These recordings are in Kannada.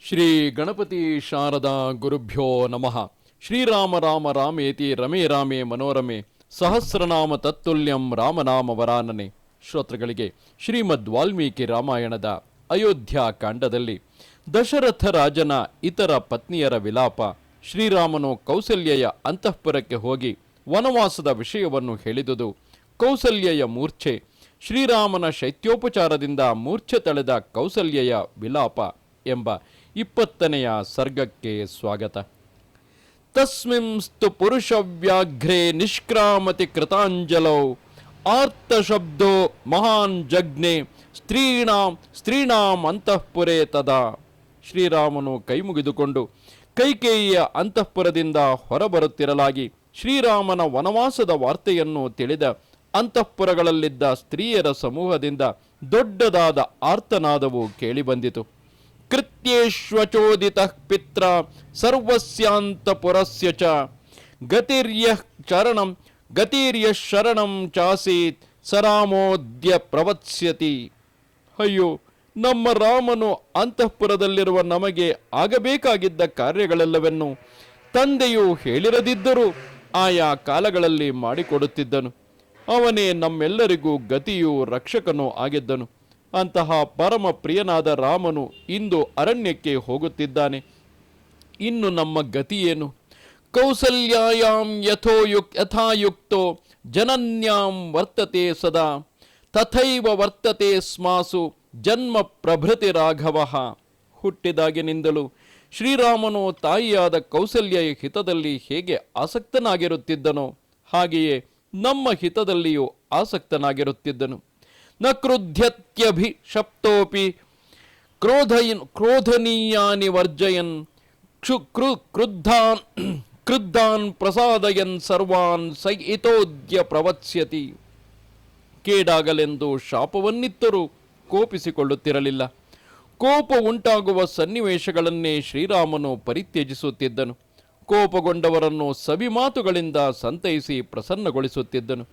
ಶ್ರೀ ಗಣಪತಿ ಶಾರದಾ ಗುರುಭ್ಯೋ ನಮಃ. ಶ್ರೀರಾಮ ರಾಮ ರಾಮೇತಿ ರಮೇ ರಾಮೇ ಮನೋರಮೆ ಸಹಸ್ರನಾಮ ತತ್ತುಲ್ಯಂ ರಾಮನಾಮ ವರಾನನೆ. ಶ್ರೋತೃಗಳಿಗೆ ಶ್ರೀಮದ್ ವಾಲ್ಮೀಕಿ ರಾಮಾಯಣದ ಅಯೋಧ್ಯ ಕಾಂಡದಲ್ಲಿ ದಶರಥ ರಾಜನ ಇತರ ಪತ್ನಿಯರ ವಿಲಾಪ, ಶ್ರೀರಾಮನು ಕೌಸಲ್ಯೆಯ ಅಂತಃಪುರಕ್ಕೆ ಹೋಗಿ ವನವಾಸದ ವಿಷಯವನ್ನು ಹೇಳಿದುದು, ಕೌಸಲ್ಯೆಯ ಮೂರ್ಛೆ, ಶ್ರೀರಾಮನ ಶೈತ್ಯೋಪಚಾರದಿಂದ ಮೂರ್ಛೆ ತಳೆದ ಕೌಸಲ್ಯೆಯ ವಿಲಾಪ ಎಂಬ 20ನೆಯ ಸರ್ಗಕ್ಕೆ ಸ್ವಾಗತ. ತಸ್ಮಿಂಸ್ತು ಪುರುಷವ್ಯಾಘ್ರೇ ನಿಷ್ಕ್ರಾಮತಿ ಕೃತಾಂಜಲೌ ಆರ್ತಶಬ್ದೋ ಮಹಾನ್ ಜಗ್ನೆ ಸ್ತ್ರೀಣಾಂ ಅಂತಃಪುರೇ ತದಾ. ಶ್ರೀರಾಮನು ಕೈಮುಗಿದುಕೊಂಡು ಕೈಕೇಯಿಯ ಅಂತಃಪುರದಿಂದ ಹೊರಬರುತ್ತಿರಲಾಗಿ ಶ್ರೀರಾಮನ ವನವಾಸದ ವಾರ್ತೆಯನ್ನು ತಿಳಿದ ಅಂತಃಪುರಗಳಲ್ಲಿದ್ದ ಸ್ತ್ರೀಯರ ಸಮೂಹದಿಂದ ದೊಡ್ಡದಾದ ಆರ್ತನಾದವು ಕೇಳಿಬಂದಿತು. ಕೃತ್ಯೇಶ್ವಚೋದಿತಃ ಪಿತ್ರ ಸರ್ವಸ್ಯಾಂತಪುರಸ್ಯ ಚ ಗತಿರ್ಯ ಶರಣಂ ಚಾಸೀತ್ ಸರಾಮೋದ್ಯ ಪ್ರವತ್ಸ್ಯತಿ. ಅಯ್ಯೋ, ನಮ್ಮ ರಾಮನು ಅಂತಃಪುರದಲ್ಲಿರುವ ನಮಗೆ ಆಗಬೇಕಾಗಿದ್ದ ಕಾರ್ಯಗಳೆಲ್ಲವನ್ನು ತಂದೆಯು ಹೇಳಿರದಿದ್ದರೂ ಆಯಾ ಕಾಲಗಳಲ್ಲಿ ಮಾಡಿಕೊಡುತ್ತಿದ್ದನು. ಅವನೇ ನಮ್ಮೆಲ್ಲರಿಗೂ ಗತಿಯೂ ರಕ್ಷಕನೂ ಆಗಿದ್ದನು. ಅಂತಹ ಪರಮ ಪ್ರಿಯನಾದ ರಾಮನು ಇಂದು ಅರಣ್ಯಕ್ಕೆ ಹೋಗುತ್ತಿದ್ದಾನೆ. ಇನ್ನು ನಮ್ಮ ಗತಿಯೇನು? ಕೌಸಲ್ಯಾಯಾಂ ಯಥಾಯುಕ್ತೋ ಜನನ್ಯಾಂ ವರ್ತತೆ ಸದಾ ತಥೈವ ವರ್ತತೆ ಸ್ಮಾಸು ಜನ್ಮ ಪ್ರಭೃತಿ ರಾಘವ. ಹುಟ್ಟಿದಾಗಿನಿಂದಲೂ ಶ್ರೀರಾಮನು ತಾಯಿಯಾದ ಕೌಸಲ್ಯ ಹಿತದಲ್ಲಿ ಹೇಗೆ ಆಸಕ್ತನಾಗಿರುತ್ತಿದ್ದನೋ ಹಾಗೆಯೇ ನಮ್ಮ ಹಿತದಲ್ಲಿಯೂ ಆಸಕ್ತನಾಗಿರುತ್ತಿದ್ದನು. ನ ಕ್ರುಧ್ಯತ್ಯಭಿಶಪ್ತೋಪಿ ಕ್ರೋಧನೀಯಾನಿ ವರ್ಜಯನ್ ಕ್ರುದ್ಧಾನ್ ಪ್ರಸಾದಯನ್ ಸರ್ವಾನ್ ಸಹಿತೋದ್ಯ ಪ್ರವತ್ಸ್ಯತಿ. ಕೇಡಾಗಲೆಂದು ಶಾಪವನ್ನಿತ್ತರೂ ಕೋಪಿಸಿಕೊಳ್ಳುತ್ತಿರಲಿಲ್ಲ. ಕೋಪ ಉಂಟಾಗುವ ಸನ್ನಿವೇಶಗಳನ್ನೇ ಶ್ರೀರಾಮನು ಪರಿತ್ಯಜಿಸುತ್ತಿದ್ದನು. ಕೋಪಗೊಂಡವರನ್ನು ಸವಿಮಾತುಗಳಿಂದ ಸಂತೈಸಿ ಪ್ರಸನ್ನಗೊಳಿಸುತ್ತಿದ್ದನು.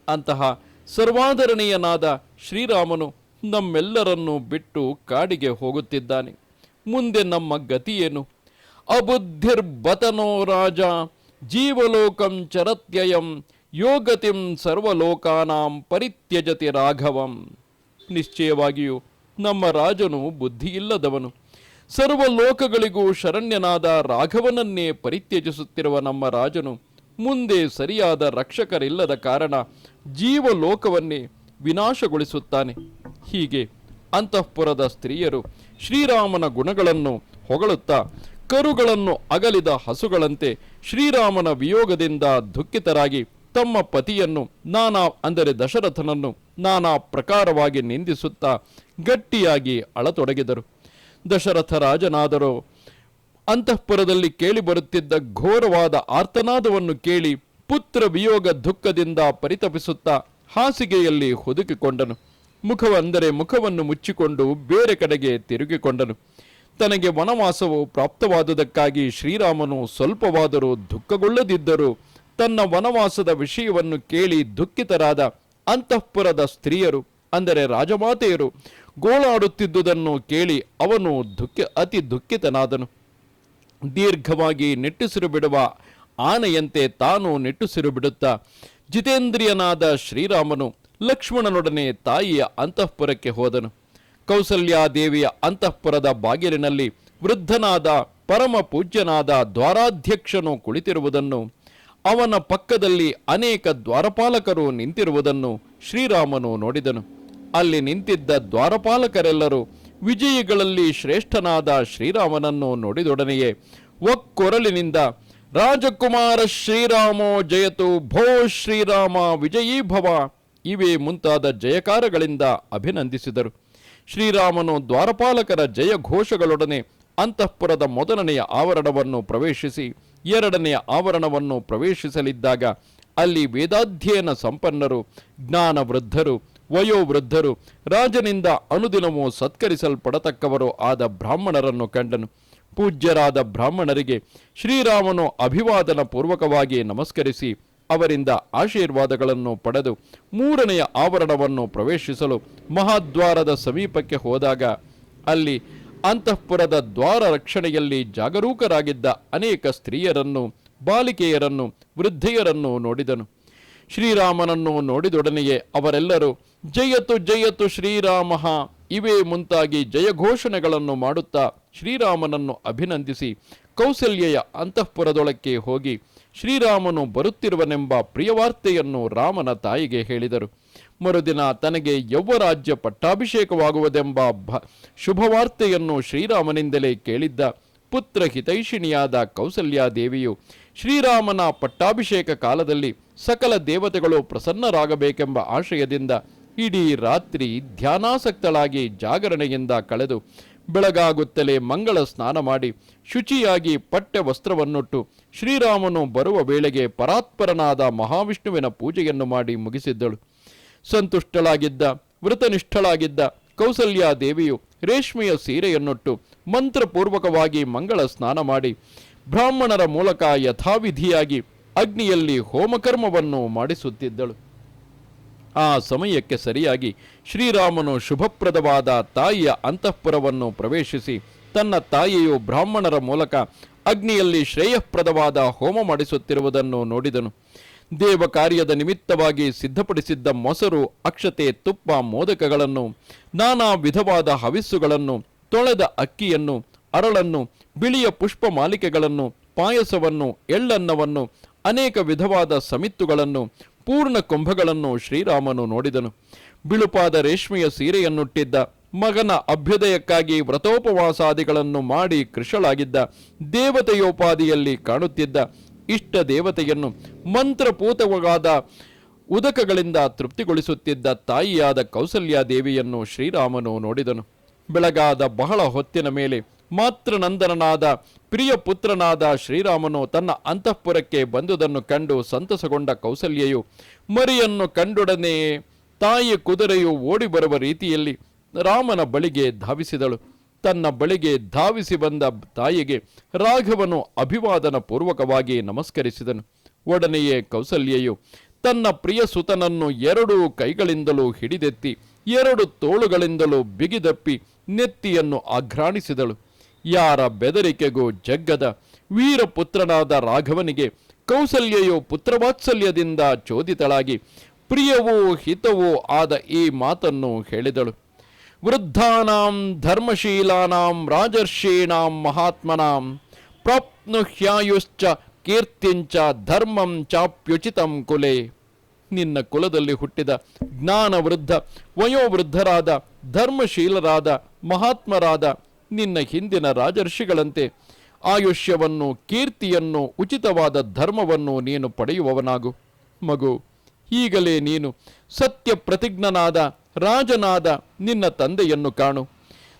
ಅಂತಹ ಸರ್ವಾಧರಣೀಯನಾದ ಶ್ರೀರಾಮನು ನಮ್ಮೆಲ್ಲರನ್ನೂ ಬಿಟ್ಟು ಕಾಡಿಗೆ ಹೋಗುತ್ತಿದ್ದಾನೆ. ಮುಂದೆ ನಮ್ಮ ಗತಿಯೇನು? ಅಬುದ್ಧಿರ್ಬತನೋ ರಾಜ ಜೀವಲೋಕಂ ಚರತ್ಯಯಂ ಯೋಗತಿಂ ಸರ್ವಲೋಕಾನಾಂ ಪರಿತ್ಯಜತಿ ರಾಘವಂ. ನಿಶ್ಚಯವಾಗಿಯೂ ನಮ್ಮ ರಾಜನು ಬುದ್ಧಿಯಿಲ್ಲದವನು. ಸರ್ವಲೋಕಗಳಿಗೂ ಶರಣ್ಯನಾದ ರಾಘವನನ್ನೇ ಪರಿತ್ಯಜಿಸುತ್ತಿರುವ ನಮ್ಮ ರಾಜನು ಮುಂದೆ ಸರಿಯಾದ ರಕ್ಷಕರಿಲ್ಲದ ಕಾರಣ ಜೀವಲೋಕವನ್ನೇ ವಿನಾಶಗೊಳಿಸುತ್ತಾನೆ. ಹೀಗೆ ಅಂತಃಪುರದ ಸ್ತ್ರೀಯರು ಶ್ರೀರಾಮನ ಗುಣಗಳನ್ನು ಹೊಗಳುತ್ತಾ ಕರುಗಳನ್ನು ಅಗಲಿದ ಹಸುಗಳಂತೆ ಶ್ರೀರಾಮನ ವಿಯೋಗದಿಂದ ದುಃಖಿತರಾಗಿ ತಮ್ಮ ಪತಿಯನ್ನು ಅಂದರೆ ದಶರಥನನ್ನು ನಾನಾ ಪ್ರಕಾರವಾಗಿ ನಿಂದಿಸುತ್ತಾ ಗಟ್ಟಿಯಾಗಿ ಅಳತೊಡಗಿದರು. ದಶರಥ ರಾಜನಾದರೂ ಅಂತಃಪುರದಲ್ಲಿ ಕೇಳಿಬರುತ್ತಿದ್ದ ಘೋರವಾದ ಆರ್ತನಾದವನ್ನು ಕೇಳಿ ಪುತ್ರ ವಿಯೋಗ ದುಃಖದಿಂದ ಪರಿತಪಿಸುತ್ತಾ ಹಾಸಿಗೆಯಲ್ಲಿ ಹುದುಕಿಕೊಂಡನು. ಮುಖವನ್ನು ಮುಚ್ಚಿಕೊಂಡು ಬೇರೆ ಕಡೆಗೆ ತಿರುಗಿಕೊಂಡನು. ತನಗೆ ವನವಾಸವು ಪ್ರಾಪ್ತವಾದುದಕ್ಕಾಗಿ ಶ್ರೀರಾಮನು ಸ್ವಲ್ಪವಾದರೂ ದುಃಖಗೊಳ್ಳದಿದ್ದರೂ ತನ್ನ ವನವಾಸದ ವಿಷಯವನ್ನು ಕೇಳಿ ದುಃಖಿತರಾದ ಅಂತಃಪುರದ ಸ್ತ್ರೀಯರು ಅಂದರೆ ರಾಜಮಾತೆಯರು ಗೋಳಾಡುತ್ತಿದ್ದುದನ್ನು ಕೇಳಿ ಅವನು ಅತಿ ದುಃಖಿತನಾದನು. ದೀರ್ಘವಾಗಿ ನಿಟ್ಟುಸಿರು ಬಿಡುವ ಆನೆಯಂತೆ ತಾನು ನಿಟ್ಟುಸಿರು ಬಿಡುತ್ತಾ ಜಿತೇಂದ್ರಿಯನಾದ ಶ್ರೀರಾಮನು ಲಕ್ಷ್ಮಣನೊಡನೆ ತಾಯಿಯ ಅಂತಃಪುರಕ್ಕೆ ಹೋದನು. ಕೌಸಲ್ಯಾದೇವಿಯ ಅಂತಃಪುರದ ಬಾಗಿಲಿನಲ್ಲಿ ವೃದ್ಧನಾದ ಪರಮ ಪೂಜ್ಯನಾದ ದ್ವಾರಾಧ್ಯಕ್ಷನು ಕುಳಿತಿರುವುದನ್ನು, ಅವನ ಪಕ್ಕದಲ್ಲಿ ಅನೇಕ ದ್ವಾರಪಾಲಕರು ನಿಂತಿರುವುದನ್ನು ಶ್ರೀರಾಮನು ನೋಡಿದನು. ಅಲ್ಲಿ ನಿಂತಿದ್ದ ದ್ವಾರಪಾಲಕರೆಲ್ಲರೂ ವಿಜಯಿಗಳಲ್ಲಿ ಶ್ರೇಷ್ಠನಾದ ಶ್ರೀರಾಮನನ್ನು ನೋಡಿದೊಡನೆಯೇ ಒಕ್ಕೊರಲಿನಿಂದ ರಾಜಕುಮಾರ ಶ್ರೀರಾಮೋ ಜಯತು ಭೋ ಶ್ರೀರಾಮ ವಿಜಯೀಭವ ಇವೇ ಮುಂತಾದ ಜಯಕಾರಗಳಿಂದ ಅಭಿನಂದಿಸಿದರು. ಶ್ರೀರಾಮನು ದ್ವಾರಪಾಲಕರ ಜಯ ಘೋಷಗಳೊಡನೆ ಅಂತಃಪುರದ ಮೊದಲನೆಯ ಆವರಣವನ್ನು ಪ್ರವೇಶಿಸಿ ಎರಡನೆಯ ಆವರಣವನ್ನು ಪ್ರವೇಶಿಸಲಿದ್ದಾಗ ಅಲ್ಲಿ ವೇದಾಧ್ಯಯನ ಸಂಪನ್ನರು, ಜ್ಞಾನವೃದ್ಧರು, ವಯೋವೃದ್ಧರು, ರಾಜನಿಂದ ಅನುದಿನವೂ ಸತ್ಕರಿಸಲ್ಪಡತಕ್ಕವರು ಆದ ಬ್ರಾಹ್ಮಣರನ್ನು ಕಂಡನು. ಪೂಜ್ಯರಾದ ಬ್ರಾಹ್ಮಣರಿಗೆ ಶ್ರೀರಾಮನು ಅಭಿವಾದನ ಪೂರ್ವಕವಾಗಿ ನಮಸ್ಕರಿಸಿ ಅವರಿಂದ ಆಶೀರ್ವಾದಗಳನ್ನು ಪಡೆದು ಮೂರನೆಯ ಆವರಣವನ್ನು ಪ್ರವೇಶಿಸಲು ಮಹಾದ್ವಾರದ ಸಮೀಪಕ್ಕೆ ಹೋದಾಗ ಅಲ್ಲಿ ಅಂತಃಪುರದ ದ್ವಾರ ರಕ್ಷಣೆಯಲ್ಲಿ ಜಾಗರೂಕರಾಗಿದ್ದ ಅನೇಕ ಸ್ತ್ರೀಯರನ್ನು, ಬಾಲಿಕೆಯರನ್ನು, ವೃದ್ಧೆಯರನ್ನು ನೋಡಿದನು. ಶ್ರೀರಾಮನನ್ನು ನೋಡಿದೊಡನೆಯೇ ಅವರೆಲ್ಲರೂ ಜಯತು ಜಯತು ಶ್ರೀರಾಮ ಇವೇ ಮುಂತಾಗಿ ಜಯಘೋಷಣೆಗಳನ್ನು ಮಾಡುತ್ತಾ ಶ್ರೀರಾಮನನ್ನು ಅಭಿನಂದಿಸಿ ಕೌಸಲ್ಯೆಯ ಅಂತಃಪುರದೊಳಕ್ಕೆ ಹೋಗಿ ಶ್ರೀರಾಮನು ಬರುತ್ತಿರುವನೆಂಬ ಪ್ರಿಯವಾರ್ತೆಯನ್ನು ರಾಮನ ತಾಯಿಗೆ ಹೇಳಿದರು. ಮರುದಿನ ತನಗೆ ಯೌವರಾಜ್ಯ ಪಟ್ಟಾಭಿಷೇಕವಾಗುವುದೆಂಬ ಶುಭವಾರ್ತೆಯನ್ನು ಶ್ರೀರಾಮನಿಂದಲೇ ಕೇಳಿದ್ದ ಪುತ್ರ ಹಿತೈಷಿಣಿಯಾದ ಕೌಸಲ್ಯಾದೇವಿಯು ಶ್ರೀರಾಮನ ಪಟ್ಟಾಭಿಷೇಕ ಕಾಲದಲ್ಲಿ ಸಕಲ ದೇವತೆಗಳು ಪ್ರಸನ್ನರಾಗಬೇಕೆಂಬ ಆಶಯದಿಂದ ಇಡೀ ರಾತ್ರಿ ಧ್ಯಾನಾಸಕ್ತಳಾಗಿ ಜಾಗರಣೆಯಿಂದ ಕಳೆದು ಬೆಳಗಾಗುತ್ತಲೇ ಮಂಗಳ ಸ್ನಾನ ಮಾಡಿ ಶುಚಿಯಾಗಿ ಪಟ್ಟೆ ವಸ್ತ್ರವನ್ನುಟ್ಟು ಶ್ರೀರಾಮನು ಬರುವ ವೇಳೆಗೆ ಪರಾತ್ಪರನಾದ ಮಹಾವಿಷ್ಣುವಿನ ಪೂಜೆಯನ್ನು ಮಾಡಿ ಮುಗಿಸಿದ್ದಳು. ಸಂತುಷ್ಟಳಾಗಿದ್ದ, ವೃತನಿಷ್ಠಳಾಗಿದ್ದ ಕೌಸಲ್ಯಾದೇವಿಯು ರೇಷ್ಮೆಯ ಸೀರೆಯನ್ನುಟ್ಟು ಮಂತ್ರಪೂರ್ವಕವಾಗಿ ಮಂಗಳ ಸ್ನಾನ ಮಾಡಿ ಬ್ರಾಹ್ಮಣರ ಮೂಲಕ ಯಥಾವಿಧಿಯಾಗಿ ಅಗ್ನಿಯಲ್ಲಿ ಹೋಮಕರ್ಮವನ್ನು ಮಾಡಿಸುತ್ತಿದ್ದಳು. ಆ ಸಮಯಕ್ಕೆ ಸರಿಯಾಗಿ ಶ್ರೀರಾಮನು ಶುಭಪ್ರದವಾದ ತಾಯಿಯ ಅಂತಃಪುರವನ್ನು ಪ್ರವೇಶಿಸಿ ತನ್ನ ತಾಯಿಯು ಬ್ರಾಹ್ಮಣರ ಮೂಲಕ ಅಗ್ನಿಯಲ್ಲಿ ಶ್ರೇಯಃಪ್ರದವಾದ ಹೋಮ ಮಾಡಿಸುತ್ತಿರುವುದನ್ನು ನೋಡಿದನು. ದೇವ ಕಾರ್ಯದ ನಿಮಿತ್ತವಾಗಿ ಸಿದ್ಧಪಡಿಸಿದ್ದ ಮೊಸರು, ಅಕ್ಷತೆ, ತುಪ್ಪ, ಮೋದಕಗಳನ್ನು, ನಾನಾ ವಿಧವಾದ ಹವಿಸ್ಸುಗಳನ್ನು, ತೊಳೆದ ಅಕ್ಕಿಯನ್ನು, ಅರಳನ್ನು, ಬಿಳಿಯ ಪುಷ್ಪ ಮಾಲಿಕೆಗಳನ್ನು, ಪಾಯಸವನ್ನು, ಎಳ್ಳನ್ನವನ್ನು, ಅನೇಕ ವಿಧವಾದ ಸಮಿತ್ತುಗಳನ್ನು, ಪೂರ್ಣ ಕುಂಭಗಳನ್ನು ಶ್ರೀರಾಮನು ನೋಡಿದನು. ಬಿಳುಪಾದ ರೇಷ್ಮೆಯ ಸೀರೆಯನ್ನುಟ್ಟಿದ್ದ, ಮಗನ ಅಭ್ಯುದಯಕ್ಕಾಗಿ ವ್ರತೋಪವಾಸಾದಿಗಳನ್ನು ಮಾಡಿ ಕೃಶಳಾಗಿದ್ದ, ದೇವತೆಯೋಪಾದಿಯಲ್ಲಿ ಕಾಣುತ್ತಿದ್ದ ಇಷ್ಟ ದೇವತೆಯನ್ನು ಮಂತ್ರಪೂತವಾದ ಉದಕಗಳಿಂದ ತೃಪ್ತಿಗೊಳಿಸುತ್ತಿದ್ದ ತಾಯಿಯಾದ ಕೌಸಲ್ಯಾದೇವಿಯನ್ನು ಶ್ರೀರಾಮನು ನೋಡಿದನು. ಬೆಳಗಾದ ಬಹಳ ಹೊತ್ತಿನ ಮೇಲೆ ಮಾತೃನಂದನನಾದ ಪ್ರಿಯ ಪುತ್ರನಾದ ಶ್ರೀರಾಮನು ತನ್ನ ಅಂತಃಪುರಕ್ಕೆ ಬಂದುದನ್ನು ಕಂಡು ಸಂತಸಗೊಂಡ ಕೌಸಲ್ಯೆಯು ಮರಿಯನ್ನು ಕಂಡೊಡನೆ ತಾಯಿಯ ಕುದುರೆಯು ಓಡಿ ಬರುವ ರೀತಿಯಲ್ಲಿ ರಾಮನ ಬಳಿಗೆ ಧಾವಿಸಿದಳು. ತನ್ನ ಬಳಿಗೆ ಧಾವಿಸಿ ಬಂದ ತಾಯಿಗೆ ರಾಘವನು ಅಭಿವಾದನ ಪೂರ್ವಕವಾಗಿ ನಮಸ್ಕರಿಸಿದನು. ಒಡನೆಯೇ ಕೌಸಲ್ಯೆಯು ತನ್ನ ಪ್ರಿಯ ಸುತನನ್ನು 2 ಕೈಗಳಿಂದಲೂ ಹಿಡಿದೆತ್ತಿ 2 ತೋಳುಗಳಿಂದಲೂ ಬಿಗಿದಪ್ಪಿ ನೆತ್ತಿಯನ್ನು ಆಘ್ರಾಣಿಸಿದಳು. ಯಾರ ಬೆದರಿಕೆಗೂ ಜಗ್ಗದ ವೀರಪುತ್ರನಾದ ರಾಘವನಿಗೆ ಕೌಸಲ್ಯೆಯು ಪುತ್ರವಾತ್ಸಲ್ಯದಿಂದ ಚೋದಿತಳಾಗಿ ಪ್ರಿಯವೂ ಹಿತವೂ ಆದ ಈ ಮಾತನ್ನು ಹೇಳಿದಳು. ವೃದ್ಧಾನಾಂ ಧರ್ಮಶೀಲಾನಾಂ ರಾಜರ್ಷೀಣಾಂ ಮಹಾತ್ಮನಾಂ ಪ್ರಾಪ್ನುಹ್ಯಾಯುಶ್ಚ ಕೀರ್ತಿಂಚ ಧರ್ಮಂ ಚಾಪ್ಯುಚಿತಂ ಕುಲೆ. ನಿನ್ನ ಕುಲದಲ್ಲಿ ಹುಟ್ಟಿದ ಜ್ಞಾನವೃದ್ಧ, ವಯೋವೃದ್ಧರಾದ, ಧರ್ಮಶೀಲರಾದ, ಮಹಾತ್ಮರಾದ ನಿನ್ನ ಹಿಂದಿನ ರಾಜರ್ಷಿಗಳಂತೆ ಆಯುಷ್ಯವನ್ನು, ಕೀರ್ತಿಯನ್ನು, ಉಚಿತವಾದ ಧರ್ಮವನ್ನು ನೀನು ಪಡೆಯುವವನಾಗು. ಮಗು, ಈಗಲೇ ನೀನು ಸತ್ಯ ಪ್ರತಿಜ್ಞನಾದ ರಾಜನಾದ ನಿನ್ನ ತಂದೆಯನ್ನು ಕಾಣು.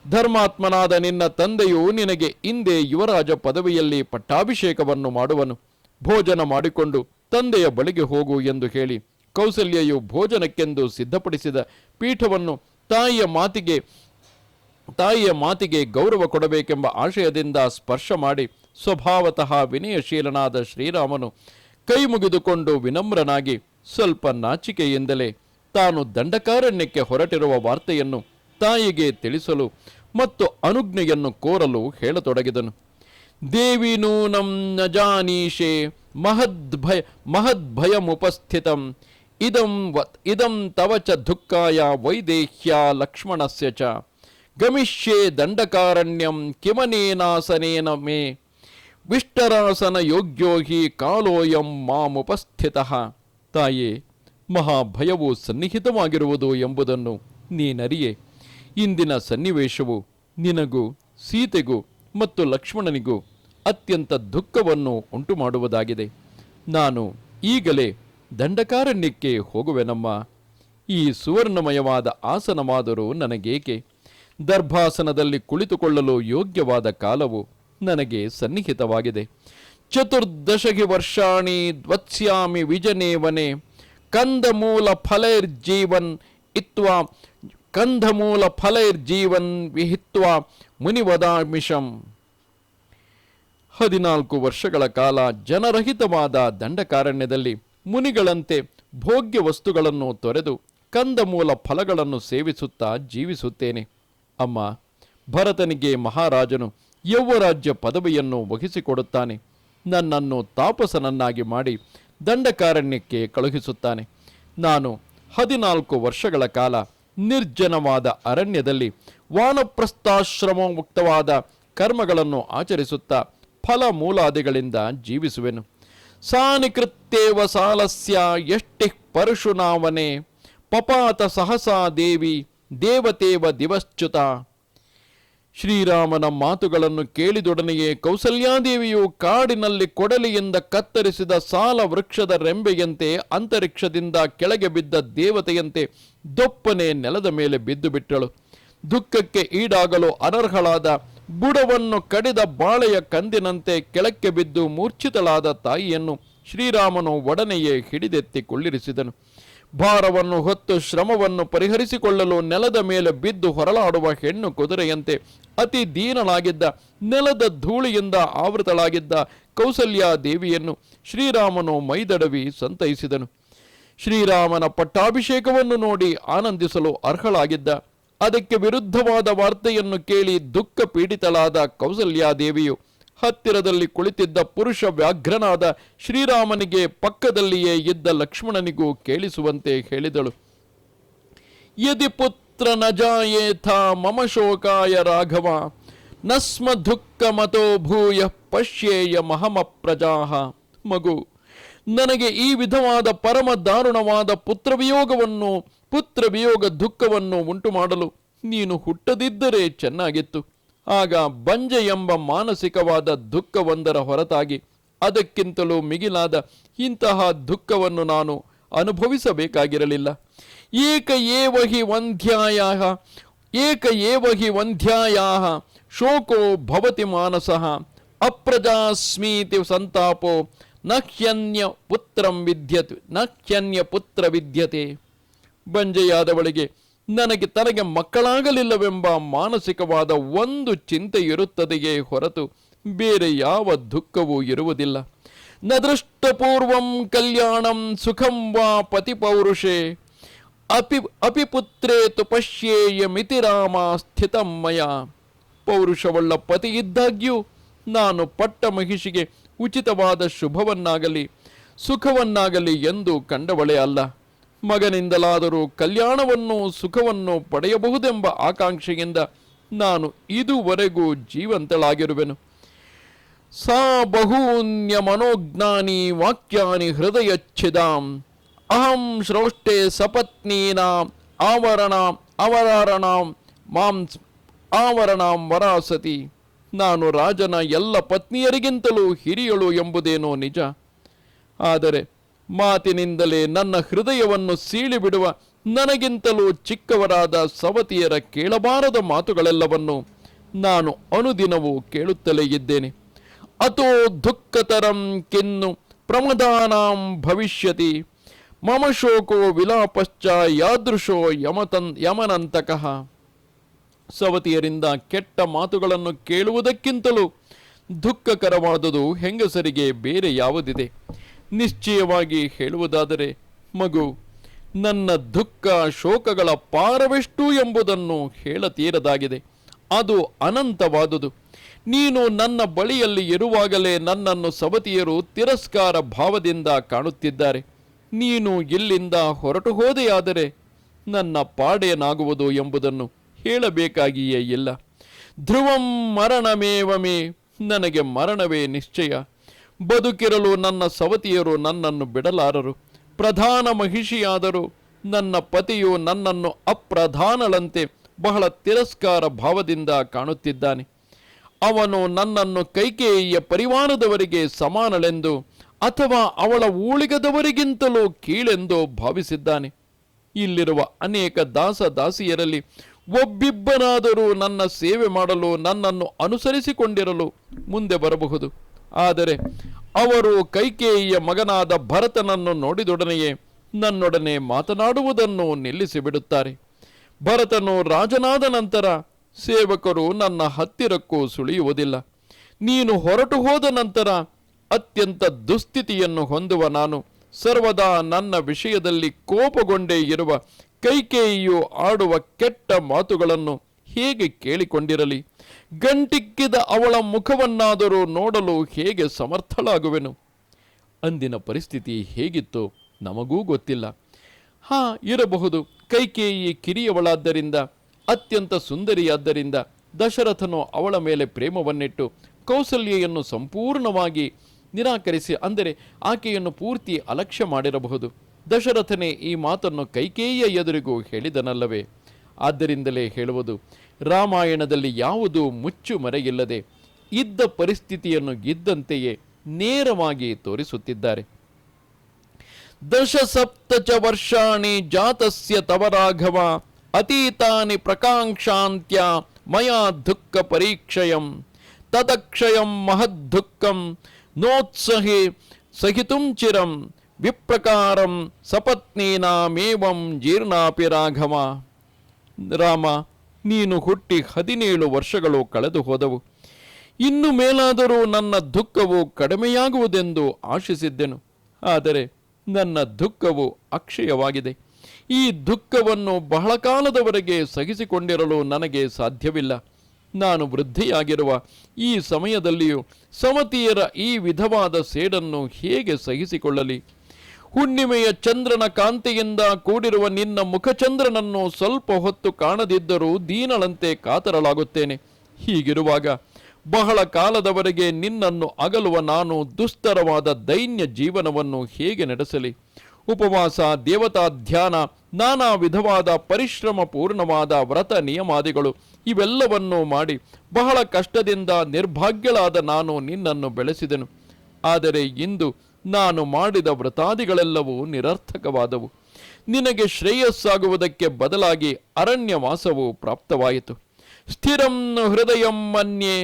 ಧರ್ಮಾತ್ಮನಾದ ನಿನ್ನ ತಂದೆಯು ನಿನಗೆ ಇಂದೇ ಯುವರಾಜ ಪದವಿಯಲ್ಲಿ ಪಟ್ಟಾಭಿಷೇಕವನ್ನು ಮಾಡುವನು. ಭೋಜನ ಮಾಡಿಕೊಂಡು ತಂದೆಯ ಬಳಿಗೆ ಹೋಗು ಎಂದು ಹೇಳಿ ಕೌಸಲ್ಯೆಯು ಭೋಜನಕ್ಕೆಂದು ಸಿದ್ಧಪಡಿಸಿದ ಪೀಠವನ್ನು ತಾಯಿಯ ಮಾತಿಗೆ ಗೌರವ ಕೊಡಬೇಕೆಂಬ ಆಶಯದಿಂದ ಸ್ಪರ್ಶ ಮಾಡಿ ಸ್ವಭಾವತಃ ವಿನಯಶೀಲನಾದ ಶ್ರೀರಾಮನು ಕೈ ಮುಗಿದುಕೊಂಡು ವಿನಮ್ರನಾಗಿ ಸ್ವಲ್ಪ ನಾಚಿಕೆಯಿಂದಲೇ ತಾನು ದಂಡಕಾರಣ್ಯಕ್ಕೆ ಹೊರಟಿರುವ ವಾರ್ತೆಯನ್ನು ತಾಯಿಗೆ ತಿಳಿಸಲು ಮತ್ತು ಅನುಜ್ಞೆಯನ್ನು ಕೋರಲು ಹೇಳತೊಡಗಿದನು. ದೇವಿ ನೂನಂ ನ ಜಾನೀಷೆ ಮಹದ್ಭಯಮುಪಸ್ಥಿತಂ ಇದಂ ತವ ಚ ದುಃಖಾಯ ವೈದೇಹ್ಯ ಲಕ್ಷ್ಮಣಸ್ಯ ಚ ಗಮಿಷ್ಯೆ ದಂಡಕಾರಣ್ಯಂ ಕಿಮನೇನಾಸನೇನ ಮೇ ವಿಷ್ಟರಾಸನ ಯೋಗ್ಯೋ ಹಿ ಕಾಲೋಯಂ ಮಾಮುಪಸ್ಥಿತಃ. ತಾಯೇ, ಮಹಾಭಯವು ಸನ್ನಿಹಿತವಾಗಿರುವುದು ಎಂಬುದನ್ನು ನೀನರಿಯೆ. ಇಂದಿನ ಸನ್ನಿವೇಶವು ನಿನಗೂ ಸೀತೆಗೂ ಮತ್ತು ಲಕ್ಷ್ಮಣನಿಗೂ ಅತ್ಯಂತ ದುಃಖವನ್ನು ಉಂಟು ಮಾಡುವುದಾಗಿದೆ. ನಾನು ಈಗಲೇ ದಂಡಕಾರಣ್ಯಕ್ಕೆ ಹೋಗುವೆನಮ್ಮ. ಈ ಸುವರ್ಣಮಯವಾದ ಆಸನವಾದರೂ ನನಗೇಕೆ? ದರ್ಭಾಸನದಲ್ಲಿ ಕುಳಿತುಕೊಳ್ಳಲು ಯೋಗ್ಯವಾದ ಕಾಲವು ನನಗೆ ಸನ್ನಿಹಿತವಾಗಿದೆ. 14 ವರ್ಷಾಣಿ ದ್ವತ್ಸ್ಯಾಮಿ ವಿಜನೇವನೆ ಕಂದಮೂಲ ಫಲೈರ್ಜೀವನ್ ವಿಹಿತ್ವಾ ಮುನಿವದಾಮಿಷಂ. 14 ವರ್ಷಗಳ ಕಾಲ ಜನರಹಿತವಾದ ದಂಡಕಾರಣ್ಯದಲ್ಲಿ ಮುನಿಗಳಂತೆ ಭೋಗ್ಯ ವಸ್ತುಗಳನ್ನು ತೊರೆದು ಕಂದಮೂಲ ಫಲಗಳನ್ನು ಸೇವಿಸುತ್ತಾ ಜೀವಿಸುತ್ತೇನೆ. ಅಮ್ಮ, ಭರತನಿಗೆ ಮಹಾರಾಜನು ಯೌವರಾಜ್ಯ ಪದವಿಯನ್ನು ವಹಿಸಿಕೊಡುತ್ತಾನೆ. ನನ್ನನ್ನು ತಾಪಸನನ್ನಾಗಿ ಮಾಡಿ ದಂಡಕಾರಣ್ಯಕ್ಕೆ ಕಳುಹಿಸುತ್ತಾನೆ. ನಾನು 14 ವರ್ಷಗಳ ಕಾಲ ನಿರ್ಜನವಾದ ಅರಣ್ಯದಲ್ಲಿ ವಾನಪ್ರಸ್ಥಾಶ್ರಮ ಮುಕ್ತವಾದ ಕರ್ಮಗಳನ್ನು ಆಚರಿಸುತ್ತಾ ಫಲ ಮೂಲಾದಿಗಳಿಂದ ಜೀವಿಸುವೆನು. ಸಾನಿಕೃತ್ಯೇವ ಸಾಲಸ್ಯ ಎಷ್ಟಿ ಪರಶುನಾವನೆ ಪಪಾತ ಸಹಸಾ ದೇವಿ ದೇವತೇವ ದಿವಶ್ಚ್ಯುತ. ಶ್ರೀರಾಮನ ಮಾತುಗಳನ್ನು ಕೇಳಿದೊಡನೆಯೇ ಕೌಸಲ್ಯಾದೇವಿಯು ಕಾಡಿನಲ್ಲಿ ಕೊಡಲಿಯಿಂದ ಕತ್ತರಿಸಿದ ಸಾಲ ವೃಕ್ಷದ ರೆಂಬೆಯಂತೆ ಅಂತರಿಕ್ಷದಿಂದ ಕೆಳಗೆ ಬಿದ್ದ ದೇವತೆಯಂತೆ ದೊಪ್ಪನೆ ನೆಲದ ಮೇಲೆ ಬಿದ್ದು ಬಿಟ್ಟಳು. ದುಃಖಕ್ಕೆ ಈಡಾಗಲು ಅನರ್ಹಳಾದ ಬುಡವನ್ನು ಕಡಿದ ಬಾಳೆಯ ಕಂದಿನಂತೆ ಕೆಳಕ್ಕೆ ಬಿದ್ದು ಮೂರ್ಛಿತಳಾದ ತಾಯಿಯನ್ನು ಶ್ರೀರಾಮನು ಒಡನೆಯೇ ಹಿಡಿದೆತ್ತಿ ಕೊಳ್ಳಿರಿಸಿದನು. ಭಾರವನ್ನು ಹೊತ್ತು ಶ್ರಮವನ್ನು ಪರಿಹರಿಸಿಕೊಳ್ಳಲು ನೆಲದ ಮೇಲೆ ಬಿದ್ದು ಹೊರಳಾಡುವ ಹೆಣ್ಣು ಕುದುರೆಯಂತೆ ಅತಿ ದೀನಳಾಗಿದ್ದ, ನೆಲದ ಧೂಳಿಯಿಂದ ಆವೃತಳಾಗಿದ್ದ ಕೌಸಲ್ಯಾದೇವಿಯನ್ನು ಶ್ರೀರಾಮನು ಮೈದಡವಿ ಸಂತೈಸಿದನು. ಶ್ರೀರಾಮನ ಪಟ್ಟಾಭಿಷೇಕವನ್ನು ನೋಡಿ ಆನಂದಿಸಲು ಅರ್ಹಳಾಗಿದ್ದ, ಅದಕ್ಕೆ ವಿರುದ್ಧವಾದ ವಾರ್ತೆಯನ್ನು ಕೇಳಿ ದುಃಖ ಪೀಡಿತಳಾದ ಕೌಸಲ್ಯಾದೇವಿಯು ಹತ್ತಿರದಲ್ಲಿ ಕುಳಿತಿದ್ದ ಪುರುಷ ವ್ಯಾಘ್ರನಾದ ಶ್ರೀರಾಮನಿಗೆ ಪಕ್ಕದಲ್ಲಿಯೇ ಇದ್ದ ಲಕ್ಷ್ಮಣನಿಗೂ ಕೇಳಿಸುವಂತೆ ಹೇಳಿದಳು. ಯದಿ ಪುತ್ರ ನ ಜಾಯೇಥ ಮಮ ಶೋಕಾಯ ರಾಘವ ನಸ್ಮ ದುಃಖ ಮತೋ ಭೂಯ ಪಶ್ಯೇಯ ಮಹಮ ಪ್ರಜಾಹ. ಮಗು, ನನಗೆ ಈ ವಿಧವಾದ ಪರಮ ದಾರುಣವಾದ ಪುತ್ರವಿಯೋಗ ದುಃಖವನ್ನು ಉಂಟು ಮಾಡಲು ನೀನು ಹುಟ್ಟದಿದ್ದರೆ ಚೆನ್ನಾಗಿತ್ತು. ಆಗ ಬಂಜೆ ಎಂಬ ಮಾನಸಿಕವಾದ ದುಃಖವೊಂದರ ಹೊರತಾಗಿ ಅದಕ್ಕಿಂತಲೂ ಮಿಗಿಲಾದ ಇಂತಹ ದುಃಖವನ್ನು ನಾನು ಅನುಭವಿಸಬೇಕಾಗಿರಲಿಲ್ಲ. ಏಕ ಏವ ಹಿ ವಂಧ್ಯಾಯಾಹ ಶೋಕೋ ಭವತಿ ಮಾನಸಃ ಅಪ್ರಜಾಸ್ಮೀತಿ ಸಂತಾಪೋ ನಹ್ಯನ್ಯ ಪುತ್ರ ವಿದ್ಯತೆ. ಬಂಜೆಯಾದವಳಿಗೆ ತನಗೆ ಮಕ್ಕಳಾಗಲಿಲ್ಲವೆಂಬ ಮಾನಸಿಕವಾದ ಒಂದು ಚಿಂತೆ ಇರುತ್ತದೆಯೇ ಹೊರತು ಬೇರೆ ಯಾವ ದುಃಖವೂ ಇರುವುದಿಲ್ಲ. ನ ದೃಷ್ಟಪೂರ್ವಂ ಕಲ್ಯಾಣಂ ಸುಖಂ ವಾ ಪತಿ ಪೌರುಷೇ ಅಪಿ ಪುತ್ರೇ ತು ಪಶ್ಯೇಯ ಮಿತಿ ರಾಮ ಸ್ಥಿತಂ ಮಯ. ಪೌರುಷವುಳ್ಳ ಪತಿ ಇದ್ದಾಗ್ಯೂ ನಾನು ಪಟ್ಟ ಮಹಿಷಿಗೆ ಉಚಿತವಾದ ಶುಭವನ್ನಾಗಲಿ ಸುಖವನ್ನಾಗಲಿ ಎಂದು ಕಂಡವಳೇ ಅಲ್ಲ. ಮಗನಿಂದಲಾದರೂ ಕಲ್ಯಾಣವನ್ನು ಸುಖವನ್ನು ಪಡೆಯಬಹುದೆಂಬ ಆಕಾಂಕ್ಷೆಯಿಂದ ನಾನು ಇದುವರೆಗೂ ಜೀವಂತಳಾಗಿರುವೆನು. ಸಾ ಬಹೂನ್ಯ ಮನೋಜ್ಞಾನಿ ವಾಕ್ಯಾನಿ ಹೃದಯಚ್ಛಿದಾಂ ಅಹಂ ಶ್ರೌಷ್ಟೆ ಸಪತ್ನೀನಾಂ ಆವರಣಾಂ ವರಾಸತಿ. ನಾನು ರಾಜನ ಎಲ್ಲ ಪತ್ನಿಯರಿಗಿಂತಲೂ ಹಿರಿಯಳು ಎಂಬುದೇನೋ ನಿಜ. ಆದರೆ ಮಾತಿನಿಂದಲೇ ನನ್ನ ಹೃದಯವನ್ನು ಸೀಳಿಬಿಡುವ ನನಗಿಂತಲೂ ಚಿಕ್ಕವರಾದ ಸವತಿಯರ ಕೇಳಬಾರದ ಮಾತುಗಳೆಲ್ಲವನ್ನು ನಾನು ಅನುದಿನವೂ ಕೇಳುತ್ತಲೇ ಇದ್ದೇನೆ. ಅಥೋ ದುಃಖತರಂ ಕಿನ್ನು ಪ್ರಮದಾನಾಂ ಭವಿಷ್ಯತಿ ಮಮ ಶೋಕೋ ವಿಲಾಪಶ್ಚ ಯಾದೃಶೋ ಯಮನಂತಕಃ. ಸವತಿಯರಿಂದ ಕೆಟ್ಟ ಮಾತುಗಳನ್ನು ಕೇಳುವುದಕ್ಕಿಂತಲೂ ದುಃಖಕರವಾದುದು ಹೆಂಗಸರಿಗೆ ಬೇರೆ ಯಾವುದಿದೆ? ನಿಶ್ಚಯವಾಗಿ ಹೇಳುವುದಾದರೆ ಮಗು, ನನ್ನ ದುಃಖ ಶೋಕಗಳ ಪಾರವೆಷ್ಟು ಎಂಬುದನ್ನು ಹೇಳತೀರದಾಗಿದೆ. ಅದು ಅನಂತವಾದುದು. ನೀನು ನನ್ನ ಬಳಿಯಲ್ಲಿ ಇರುವಾಗಲೇ ನನ್ನನ್ನು ಸವತಿಯರು ತಿರಸ್ಕಾರ ಭಾವದಿಂದ ಕಾಣುತ್ತಿದ್ದಾರೆ. ನೀನು ಇಲ್ಲಿಂದ ಹೊರಟು ಹೋದೆಯಾದರೆ ನನ್ನ ಪಾಡೇನಾಗುವುದು ಎಂಬುದನ್ನು ಹೇಳಬೇಕಾಗಿಯೇ ಇಲ್ಲ. ಧ್ರುವಂ ಮರಣಮೇವಮೇ, ನನಗೆ ಮರಣವೇ ನಿಶ್ಚಯ. ಬದುಕಿರಲು ನನ್ನ ಸವತಿಯರು ನನ್ನನ್ನು ಬಿಡಲಾರರು. ಪ್ರಧಾನ ಮಹಿಷಿಯಾದರೂ ನನ್ನ ಪತಿಯು ನನ್ನನ್ನು ಅಪ್ರಧಾನಳಂತೆ ಬಹಳ ತಿರಸ್ಕಾರ ಭಾವದಿಂದ ಕಾಣುತ್ತಿದ್ದಾನೆ. ಅವನು ನನ್ನನ್ನು ಕೈಕೇಯಿಯ ಪರಿವಾರದವರಿಗೆ ಸಮಾನಳೆಂದು ಅಥವಾ ಅವಳ ಊಳಿಗದವರಿಗಿಂತಲೂ ಕೀಳೆಂದು ಭಾವಿಸಿದ್ದಾನೆ. ಇಲ್ಲಿರುವ ಅನೇಕ ದಾಸಿಯರಲ್ಲಿ ಒಬ್ಬಿಬ್ಬನಾದರೂ ನನ್ನ ಸೇವೆ ಮಾಡಲು ನನ್ನನ್ನು ಅನುಸರಿಸಿಕೊಂಡಿರಲು ಮುಂದೆ ಬರಬಹುದು. ಆದರೆ ಅವರು ಕೈಕೇಯಿಯ ಮಗನಾದ ಭರತನನ್ನು ನೋಡಿದೊಡನೆಯೇ ನನ್ನೊಡನೆ ಮಾತನಾಡುವುದನ್ನು ನಿಲ್ಲಿಸಿಬಿಡುತ್ತಾರೆ. ಭರತನು ರಾಜನಾದ ನಂತರ ಸೇವಕರು ನನ್ನ ಹತ್ತಿರಕ್ಕೂ ಸುಳಿಯುವುದಿಲ್ಲ. ನೀನು ಹೊರಟು ಹೋದ ನಂತರ ಅತ್ಯಂತ ದುಸ್ಥಿತಿಯನ್ನು ಹೊಂದುವ ನಾನು ಸರ್ವದಾ ನನ್ನ ವಿಷಯದಲ್ಲಿ ಕೋಪಗೊಂಡೇ ಇರುವ ಕೈಕೇಯಿಯು ಆಡುವ ಕೆಟ್ಟ ಮಾತುಗಳನ್ನು ಹೇಗೆ ಕೇಳಿಕೊಂಡಿರಲಿ? ಗಂಟಿಕ್ಕಿದ ಅವಳ ಮುಖವನ್ನಾದರೂ ನೋಡಲು ಹೇಗೆ ಸಮರ್ಥಳಾಗುವೆನು? ಅಂದಿನ ಪರಿಸ್ಥಿತಿ ಹೇಗಿತ್ತೋ ನಮಗೂ ಗೊತ್ತಿಲ್ಲ. ಇರಬಹುದು. ಕೈಕೇಯಿ ಕಿರಿಯವಳಾದ್ದರಿಂದ, ಅತ್ಯಂತ ಸುಂದರಿಯಾದ್ದರಿಂದ ದಶರಥನು ಅವಳ ಮೇಲೆ ಪ್ರೇಮವನ್ನಿಟ್ಟು ಕೌಸಲ್ಯೆಯನ್ನು ಸಂಪೂರ್ಣವಾಗಿ ನಿರಾಕರಿಸಿ, ಅಂದರೆ ಆಕೆಯನ್ನು ಪೂರ್ತಿ ಅಲಕ್ಷ್ಯ ಮಾಡಿರಬಹುದು. ದಶರಥನೇ ಈ ಮಾತನ್ನು ಕೈಕೇಯಿಯ ಎದುರಿಗೂ ಹೇಳಿದನಲ್ಲವೇ? ಆದ್ದರಿಂದಲೇ ಹೇಳುವುದು, ರಾಮಾಯಣದಲ್ಲಿ ಯಾವುದೂ ಮುಚ್ಚು ಮರೆಯಿಲ್ಲದೆ ಇದ್ದ ಪರಿಸ್ಥಿತಿಯನ್ನು ಇದ್ದಂತೆಯೇ ನೇರವಾಗಿ ತೋರಿಸುತ್ತಿದ್ದಾರೆ. ದಶಸಪ್ತಚ ವರ್ಷಾಣಿ ಜಾತಸ್ಯ ತವ ರಾಘವ ಅತೀತಾನಿ ಪ್ರಕಾಂಕ್ಷಾಂತ್ಯ ಮಯಾ ದುಃಖ ಪರೀಕ್ಷಯಂ ತದಕ್ಷಯಂ ಮಹದ್ದುಃಖಂ ನೋತ್ಸಹಿ ಸಹಿತುಂ ಚಿರಂ ವಿಪ್ರಕಾರಂ ಸಪತ್ನೀನಾಮೇವಂ ಜೀರ್ಣಾಪಿ ರಾಘವ. ರಾಮ, ನೀನು ಹುಟ್ಟಿ 17 ವರ್ಷಗಳು ಕಳೆದು ಹೋದವು. ಇನ್ನು ಮೇಲಾದರೂ ನನ್ನ ದುಃಖವು ಕಡಿಮೆಯಾಗುವುದೆಂದು ಆಶಿಸಿದ್ದೆನು. ಆದರೆ ನನ್ನ ದುಃಖವು ಅಕ್ಷಯವಾಗಿದೆ. ಈ ದುಃಖವನ್ನು ಬಹಳ ಕಾಲದವರೆಗೆ ಸಹಿಸಿಕೊಂಡಿರಲು ನನಗೆ ಸಾಧ್ಯವಿಲ್ಲ. ನಾನು ವೃದ್ಧಿಯಾಗಿರುವ ಈ ಸಮಯದಲ್ಲಿಯೂ ಸಮತಿಯರ ಈ ವಿಧವಾದ ಸೇಡನ್ನು ಹೇಗೆ ಸಹಿಸಿಕೊಳ್ಳಲಿ? ಹುಣ್ಣಿಮೆಯ ಚಂದ್ರನ ಕಾಂತಿಯಿಂದ ಕೂಡಿರುವ ನಿನ್ನ ಮುಖಚಂದ್ರನನ್ನು ಸ್ವಲ್ಪ ಹೊತ್ತು ಕಾಣದಿದ್ದರೂ ದೀನಳಂತೆ ಕಾತರಲಾಗುತ್ತೇನೆ. ಹೀಗಿರುವಾಗ ಬಹಳ ಕಾಲದವರೆಗೆ ನಿನ್ನನ್ನು ಅಗಲುವ ನಾನು ದುಸ್ತರವಾದ ದೈನ್ಯ ಜೀವನವನ್ನು ಹೇಗೆ ನಡೆಸಲಿ? ಉಪವಾಸ, ದೇವತಾ ಧ್ಯಾನ, ನಾನಾ ವಿಧವಾದ ಪರಿಶ್ರಮ ಪೂರ್ಣವಾದ ವ್ರತ ನಿಯಮಾದಿಗಳು ಇವೆಲ್ಲವನ್ನೂ ಮಾಡಿ ಬಹಳ ಕಷ್ಟದಿಂದ ನಿರ್ಭಾಗ್ಯಳಾದ ನಾನು ನಿನ್ನನ್ನು ಬೆಳೆಸಿದೆನು. ಆದರೆ ಇಂದು ನಾನು ಮಾಡಿದ ವ್ರತಾದಿಗಳೆಲ್ಲವೂ ನಿರರ್ಥಕವಾದವು. ನಿನಗೆ ಶ್ರೇಯಸ್ಸಾಗುವುದಕ್ಕೆ ಬದಲಾಗಿ ಅರಣ್ಯವಾಸವು ಪ್ರಾಪ್ತವಾಯಿತು. ಸ್ಥಿರಂ ಹೃದಯಂ ಮನ್ಯೆ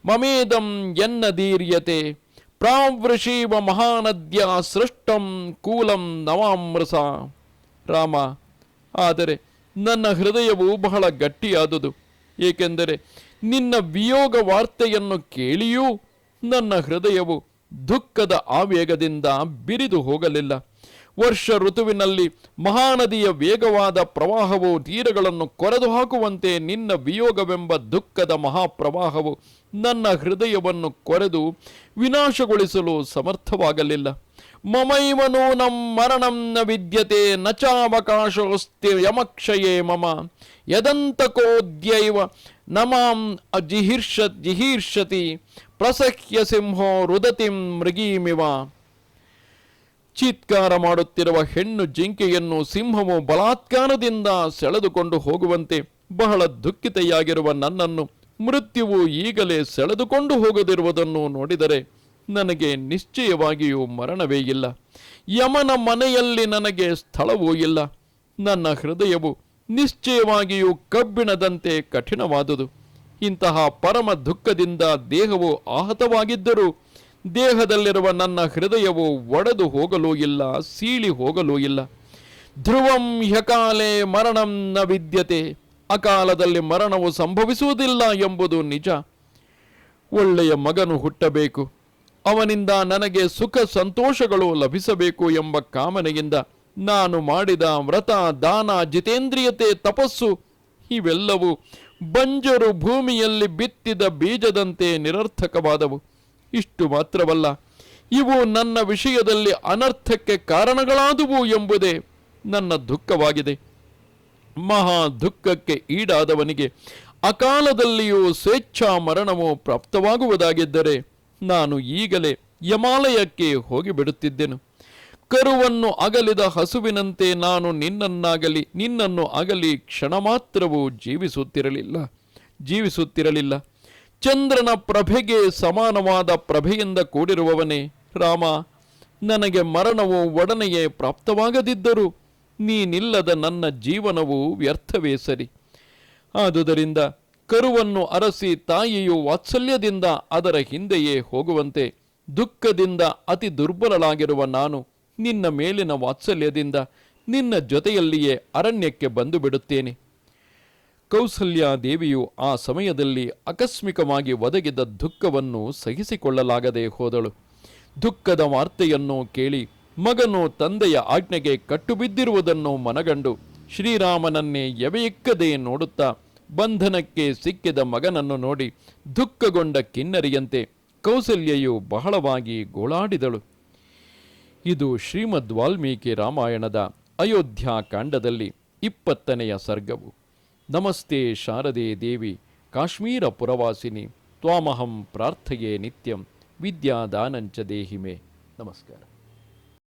ಮಮೇದಂ ಎನ್ನದೀರ್ಯತೆ ಪ್ರಾವೃಷೀವ ಮಹಾನದ್ಯ ಸೃಷ್ಟಂ ಕೂಲಂ ನವಾಮೃಸ. ರಾಮ, ಆದರೆ ನನ್ನ ಹೃದಯವು ಬಹಳ ಗಟ್ಟಿಯಾದುದು. ಏಕೆಂದರೆ ನಿನ್ನ ವಿಯೋಗ ವಾರ್ತೆಯನ್ನು ಕೇಳಿಯೂ ನನ್ನ ಹೃದಯವು ದುಃಖದ ಆವೇಗದಿಂದ ಬಿರಿದು ಹೋಗಲಿಲ್ಲ. ವರ್ಷ ಋತುವಿನಲ್ಲಿ ಮಹಾನದಿಯ ವೇಗವಾದ ಪ್ರವಾಹವು ತೀರಗಳನ್ನು ಕೊರೆದು ಹಾಕುವಂತೆ ನಿನ್ನ ವಿಯೋಗವೆಂಬ ದುಃಖದ ಮಹಾಪ್ರವಾಹವು ನನ್ನ ಹೃದಯವನ್ನು ಕೊರೆದು ವಿನಾಶಗೊಳಿಸಲು ಸಮರ್ಥವಾಗಲಿಲ್ಲ. ಮಮೈವ ನೂನಂ ಮರಣಂ ನ ವಿದ್ಯತೆ ನ ಚಾವಕಾಶೋಸ್ತಿ ಯಮಕ್ಷಯೇ ಮಮ ಯದಂತಕೋದ್ಯೈವ ನಮಾಂ ಜಿಹೀರ್ಷತಿ ಪ್ರಸಹ್ಯ ಸಿಂಹೋ ರುದತಿಂ ಮೃಗೀಮಿವ. ಚೀತ್ಕಾರ ಮಾಡುತ್ತಿರುವ ಹೆಣ್ಣು ಜಿಂಕೆಯನ್ನು ಸಿಂಹವು ಬಲಾತ್ಕಾರದಿಂದ ಸೆಳೆದುಕೊಂಡು ಹೋಗುವಂತೆ ಬಹಳ ದುಃಖಿತೆಯಾಗಿರುವ ನನ್ನನ್ನು ಮೃತ್ಯುವು ಈಗಲೇ ಸೆಳೆದುಕೊಂಡು ಹೋಗದಿರುವುದನ್ನು ನೋಡಿದರೆ ನನಗೆ ನಿಶ್ಚಯವಾಗಿಯೂ ಮರಣವೇ ಇಲ್ಲ. ಯಮನ ಮನೆಯಲ್ಲಿ ನನಗೆ ಸ್ಥಳವೂ ಇಲ್ಲ. ನನ್ನ ಹೃದಯವು ನಿಶ್ಚಯವಾಗಿಯೂ ಕಬ್ಬಿಣದಂತೆ ಕಠಿಣವಾದುದು. ಇಂತಹ ಪರಮ ದುಃಖದಿಂದ ದೇಹವು ಆಹತವಾಗಿದ್ದರೂ ದೇಹದಲ್ಲಿರುವ ನನ್ನ ಹೃದಯವು ಒಡೆದು ಹೋಗಲೂ ಇಲ್ಲ, ಸೀಳಿ ಹೋಗಲೂ ಇಲ್ಲ. ಧ್ರುವಂ ಹ್ಯಕಾಲೇ ಮರಣಂ ನ ವಿದ್ಯತೆ. ಅಕಾಲದಲ್ಲಿ ಮರಣವು ಸಂಭವಿಸುವುದಿಲ್ಲ ಎಂಬುದು ನಿಜ. ಒಳ್ಳೆಯ ಮಗನು ಹುಟ್ಟಬೇಕು, ಅವನಿಂದ ನನಗೆ ಸುಖ ಸಂತೋಷಗಳು ಲಭಿಸಬೇಕು ಎಂಬ ಕಾಮನೆಯಿಂದ ನಾನು ಮಾಡಿದ ವ್ರತ, ದಾನ, ಜಿತೇಂದ್ರಿಯತೆ, ತಪಸ್ಸು ಇವೆಲ್ಲವೂ ಬಂಜರು ಭೂಮಿಯಲ್ಲಿ ಬಿತ್ತಿದ ಬೀಜದಂತೆ ನಿರರ್ಥಕವಾದವು. ಇಷ್ಟು ಮಾತ್ರವಲ್ಲ, ಇವು ನನ್ನ ವಿಷಯದಲ್ಲಿ ಅನರ್ಥಕ್ಕೆ ಕಾರಣಗಳಾದುವು ಎಂಬುದೇ ನನ್ನ ದುಃಖವಾಗಿದೆ. ಮಹಾ ದುಃಖಕ್ಕೆ ಈಡಾದವನಿಗೆ ಅಕಾಲದಲ್ಲಿಯೂ ಸ್ವೇಚ್ಛಾ ಮರಣವು ಪ್ರಾಪ್ತವಾಗುವುದಾಗಿದ್ದರೆ ನಾನು ಈಗಲೇ ಯಮಾಲಯಕ್ಕೆ ಹೋಗಿಬಿಡುತ್ತಿದ್ದೆನು. ಕರುವನ್ನು ಅಗಲಿದ ಹಸುವಿನಂತೆ ನಾನು ನಿನ್ನನ್ನು ಅಗಲಿ ಕ್ಷಣ ಮಾತ್ರವೂ ಜೀವಿಸುತ್ತಿರಲಿಲ್ಲ. ಚಂದ್ರನ ಪ್ರಭೆಗೆ ಸಮಾನವಾದ ಪ್ರಭೆಯಿಂದ ಕೂಡಿರುವವನೇ ರಾಮ, ನನಗೆ ಮರಣವು ಒಡನೆಯೇ ಪ್ರಾಪ್ತವಾಗದಿದ್ದರೂ ನೀನಿಲ್ಲದ ನನ್ನ ಜೀವನವು ವ್ಯರ್ಥವೇ ಸರಿ. ಆದುದರಿಂದ ಕರುವನ್ನು ಅರಸಿ ತಾಯಿಯು ವಾತ್ಸಲ್ಯದಿಂದ ಅದರ ಹಿಂದೆಯೇ ಹೋಗುವಂತೆ ದುಃಖದಿಂದ ಅತಿ ದುರ್ಬಲಳಾಗಿರುವ ನಾನು ನಿನ್ನ ಮೇಲಿನ ವಾತ್ಸಲ್ಯದಿಂದ ನಿನ್ನ ಜೊತೆಯಲ್ಲಿಯೇ ಅರಣ್ಯಕ್ಕೆ ಬಂದು ಬಿಡುತ್ತೇನೆ. ಕೌಸಲ್ಯ ದೇವಿಯು ಆ ಸಮಯದಲ್ಲಿ ಆಕಸ್ಮಿಕವಾಗಿ ಒದಗಿದ ದುಃಖವನ್ನು ಸಹಿಸಿಕೊಳ್ಳಲಾಗದೆ ಹೋದಳು. ದುಃಖದ ವಾರ್ತೆಯನ್ನು ಕೇಳಿ ಮಗನು ತಂದೆಯ ಆಜ್ಞೆಗೆ ಕಟ್ಟುಬಿದ್ದಿರುವುದನ್ನು ಮನಗಂಡು ಶ್ರೀರಾಮನನ್ನೇ ಎವೆಯಿಕ್ಕದೆ ನೋಡುತ್ತಾ ಬಂಧನಕ್ಕೆ ಸಿಕ್ಕಿದ ಮಗನನ್ನು ನೋಡಿ ದುಃಖಗೊಂಡ ಕಿನ್ನರಿಯಂತೆ ಕೌಸಲ್ಯೆಯು ಬಹಳವಾಗಿ ಗೋಳಾಡಿದಳು. ಇದು ಶ್ರೀಮದ್ ವಾಲ್ಮೀಕಿ ರಾಮಾಯಣದ ಅಯೋಧ್ಯಾಕಾಂಡದಲ್ಲಿ 20ನೆಯ ಸರ್ಗವು. ನಮಸ್ತೆ ಶಾರದೆ ದೇವಿ ಕಾಶ್ಮೀರ ಪುರವಾಸಿನಿ ತ್ವಾಮಹಂ ಪ್ರಾರ್ಥಯೇ ನಿತ್ಯಂ ವಿದ್ಯಾದಾನಂಚ ದೇಹಿಮೆ. ನಮಸ್ಕಾರ.